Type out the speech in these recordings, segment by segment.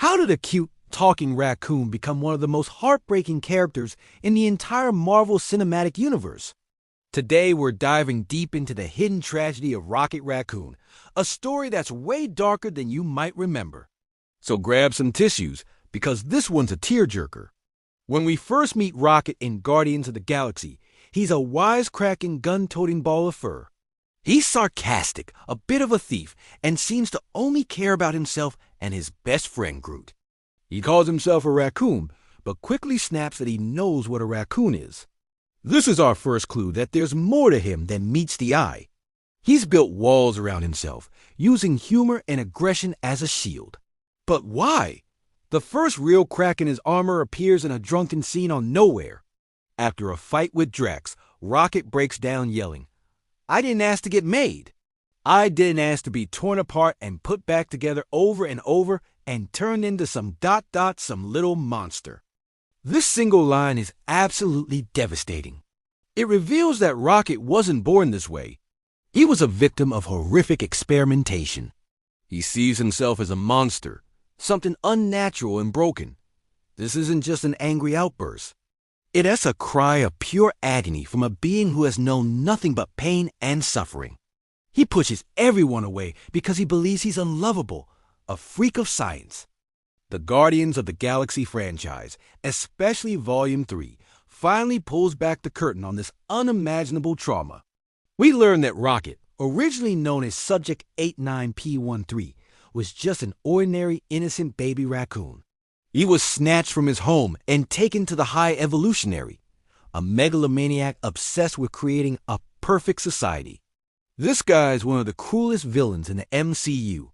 How did a cute, talking raccoon become one of the most heartbreaking characters in the entire Marvel Cinematic Universe? Today, we're diving deep into the hidden tragedy of Rocket Raccoon, a story that's way darker than you might remember. So grab some tissues, because this one's a tearjerker. When we first meet Rocket in Guardians of the Galaxy, he's a wisecracking, gun-toting ball of fur. He's sarcastic, a bit of a thief, and seems to only care about himself and his best friend Groot. He calls himself a raccoon, but quickly snaps that he knows what a raccoon is. This is our first clue that there's more to him than meets the eye. He's built walls around himself, using humor and aggression as a shield. But why? The first real crack in his armor appears in a drunken scene on Nowhere. After a fight with Drax, Rocket breaks down yelling, "I didn't ask to get made. I didn't ask to be torn apart and put back together over and over and turned into some little monster." This single line is absolutely devastating. It reveals that Rocket wasn't born this way. He was a victim of horrific experimentation. He sees himself as a monster, something unnatural and broken. This isn't just an angry outburst. It's a cry of pure agony from a being who has known nothing but pain and suffering. He pushes everyone away because he believes he's unlovable, a freak of science. The Guardians of the Galaxy franchise, especially Volume 3, finally pulls back the curtain on this unimaginable trauma. We learn that Rocket, originally known as Subject 89P13, was just an ordinary, innocent baby raccoon. He was snatched from his home and taken to the High Evolutionary, a megalomaniac obsessed with creating a perfect society. This guy is one of the cruelest villains in the MCU.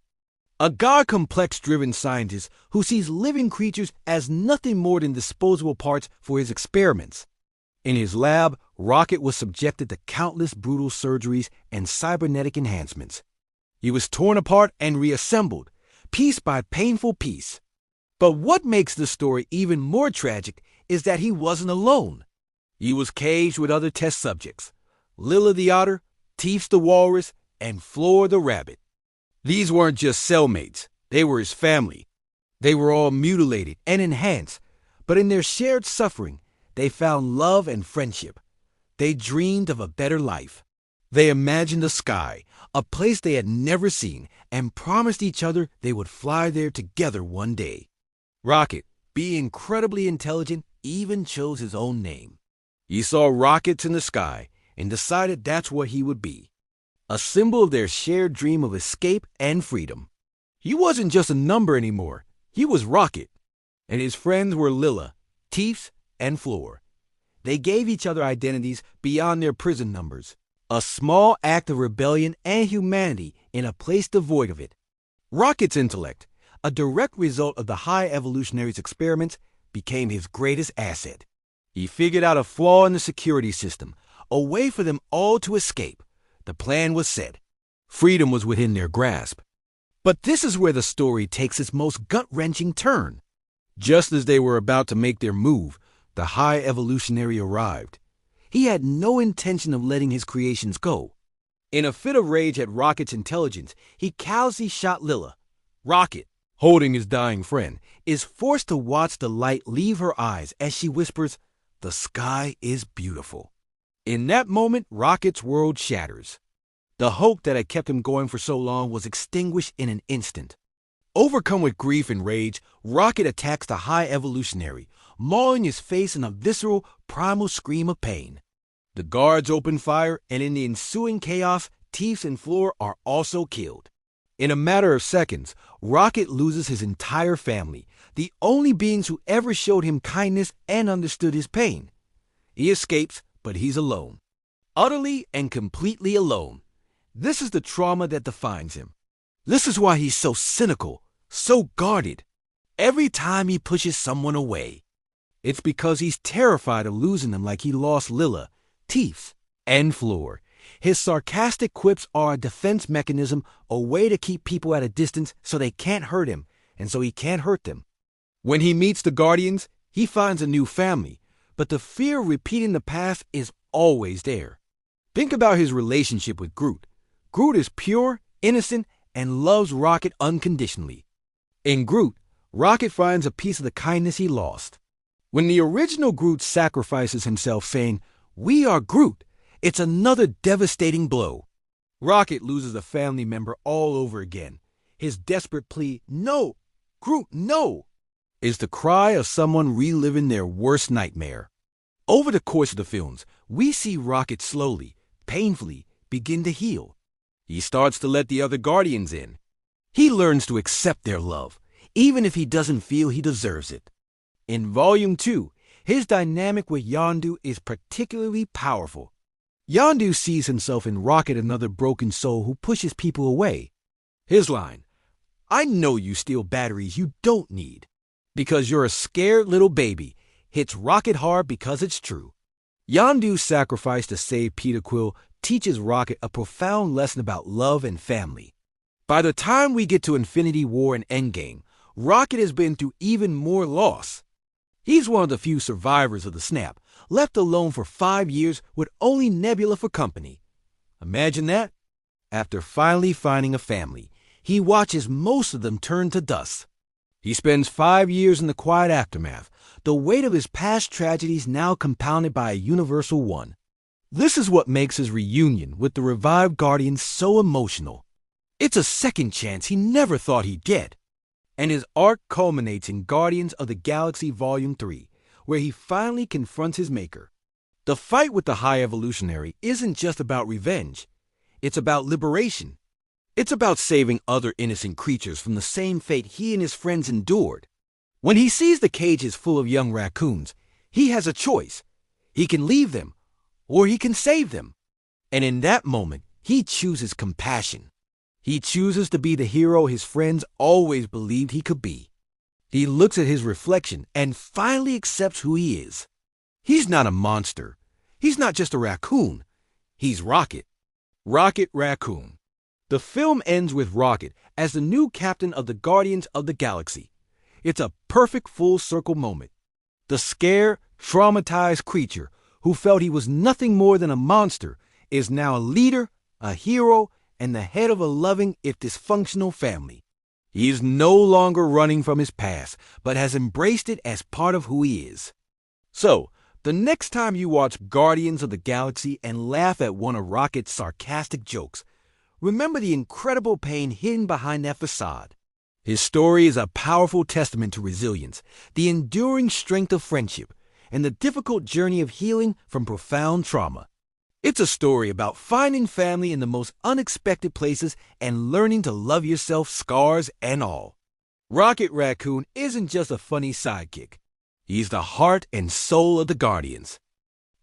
A God-complex-driven scientist who sees living creatures as nothing more than disposable parts for his experiments. In his lab, Rocket was subjected to countless brutal surgeries and cybernetic enhancements. He was torn apart and reassembled, piece by painful piece. But what makes this story even more tragic is that he wasn't alone. He was caged with other test subjects, Lilla the otter, Teefs the walrus, and Floor the rabbit. These weren't just cellmates, they were his family. They were all mutilated and enhanced, but in their shared suffering, they found love and friendship. They dreamed of a better life. They imagined a sky, a place they had never seen, and promised each other they would fly there together one day. Rocket, being incredibly intelligent, even chose his own name. He saw rockets in the sky and decided that's what he would be, a symbol of their shared dream of escape and freedom. He wasn't just a number anymore, he was Rocket, and his friends were Lilla, Teefs, and Floor. They gave each other identities beyond their prison numbers, a small act of rebellion and humanity in a place devoid of it. Rocket's intellect, a direct result of the High Evolutionary's experiments, became his greatest asset. He figured out a flaw in the security system, a way for them all to escape. The plan was set. Freedom was within their grasp. But this is where the story takes its most gut-wrenching turn. Just as they were about to make their move, the High Evolutionary arrived. He had no intention of letting his creations go. In a fit of rage at Rocket's intelligence, he callously shot Lilla. Rocket, holding his dying friend, is forced to watch the light leave her eyes as she whispers, "The sky is beautiful." In that moment, Rocket's world shatters. The hope that had kept him going for so long was extinguished in an instant. Overcome with grief and rage, Rocket attacks the High Evolutionary, mauling his face in a visceral, primal scream of pain. The guards open fire, and in the ensuing chaos, Teefs and Floor are also killed. In a matter of seconds, Rocket loses his entire family, the only beings who ever showed him kindness and understood his pain. He escapes, but he's alone. Utterly and completely alone. This is the trauma that defines him. This is why he's so cynical, so guarded. Every time he pushes someone away, it's because he's terrified of losing them like he lost Lilla, Teefs, and Floor. His sarcastic quips are a defense mechanism, a way to keep people at a distance so they can't hurt him, and so he can't hurt them. When he meets the Guardians, he finds a new family, but the fear of repeating the past is always there. Think about his relationship with Groot. Groot is pure, innocent, and loves Rocket unconditionally. In Groot, Rocket finds a piece of the kindness he lost. When the original Groot sacrifices himself saying, "We are Groot," it's another devastating blow. Rocket loses a family member all over again. His desperate plea, "No, Groot, no," is the cry of someone reliving their worst nightmare. Over the course of the films, we see Rocket slowly, painfully, begin to heal. He starts to let the other Guardians in. He learns to accept their love, even if he doesn't feel he deserves it. In Volume 2, his dynamic with Yondu is particularly powerful. Yondu sees himself in Rocket, another broken soul who pushes people away. His line, "I know you steal batteries you don't need because you're a scared little baby," hits Rocket hard because it's true. Yondu's sacrifice to save Peter Quill teaches Rocket a profound lesson about love and family. By the time we get to Infinity War and Endgame, Rocket has been through even more loss. He's one of the few survivors of the snap, left alone for 5 years with only Nebula for company. Imagine that. After finally finding a family, he watches most of them turn to dust. He spends 5 years in the quiet aftermath, the weight of his past tragedies now compounded by a universal one. This is what makes his reunion with the revived Guardians so emotional. It's a second chance he never thought he'd get. And his arc culminates in Guardians of the Galaxy Volume 3, where he finally confronts his maker. The fight with the High Evolutionary isn't just about revenge. It's about liberation. It's about saving other innocent creatures from the same fate he and his friends endured. When he sees the cages full of young raccoons, he has a choice. He can leave them, or he can save them. And in that moment, he chooses compassion. He chooses to be the hero his friends always believed he could be. He looks at his reflection and finally accepts who he is. He's not a monster. He's not just a raccoon. He's Rocket. Rocket Raccoon. The film ends with Rocket as the new captain of the Guardians of the Galaxy. It's a perfect full circle moment. The scared, traumatized creature who felt he was nothing more than a monster is now a leader, a hero, and the head of a loving, if dysfunctional, family. He is no longer running from his past, but has embraced it as part of who he is. So, the next time you watch Guardians of the Galaxy and laugh at one of Rocket's sarcastic jokes, remember the incredible pain hidden behind that facade. His story is a powerful testament to resilience, the enduring strength of friendship, and the difficult journey of healing from profound trauma. It's a story about finding family in the most unexpected places and learning to love yourself, scars and all. Rocket Raccoon isn't just a funny sidekick. He's the heart and soul of the Guardians.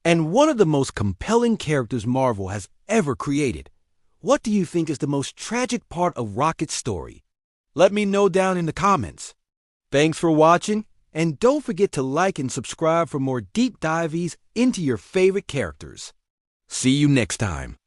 And one of the most compelling characters Marvel has ever created. What do you think is the most tragic part of Rocket's story? Let me know down in the comments. Thanks for watching, and don't forget to like and subscribe for more deep dives into your favorite characters. See you next time.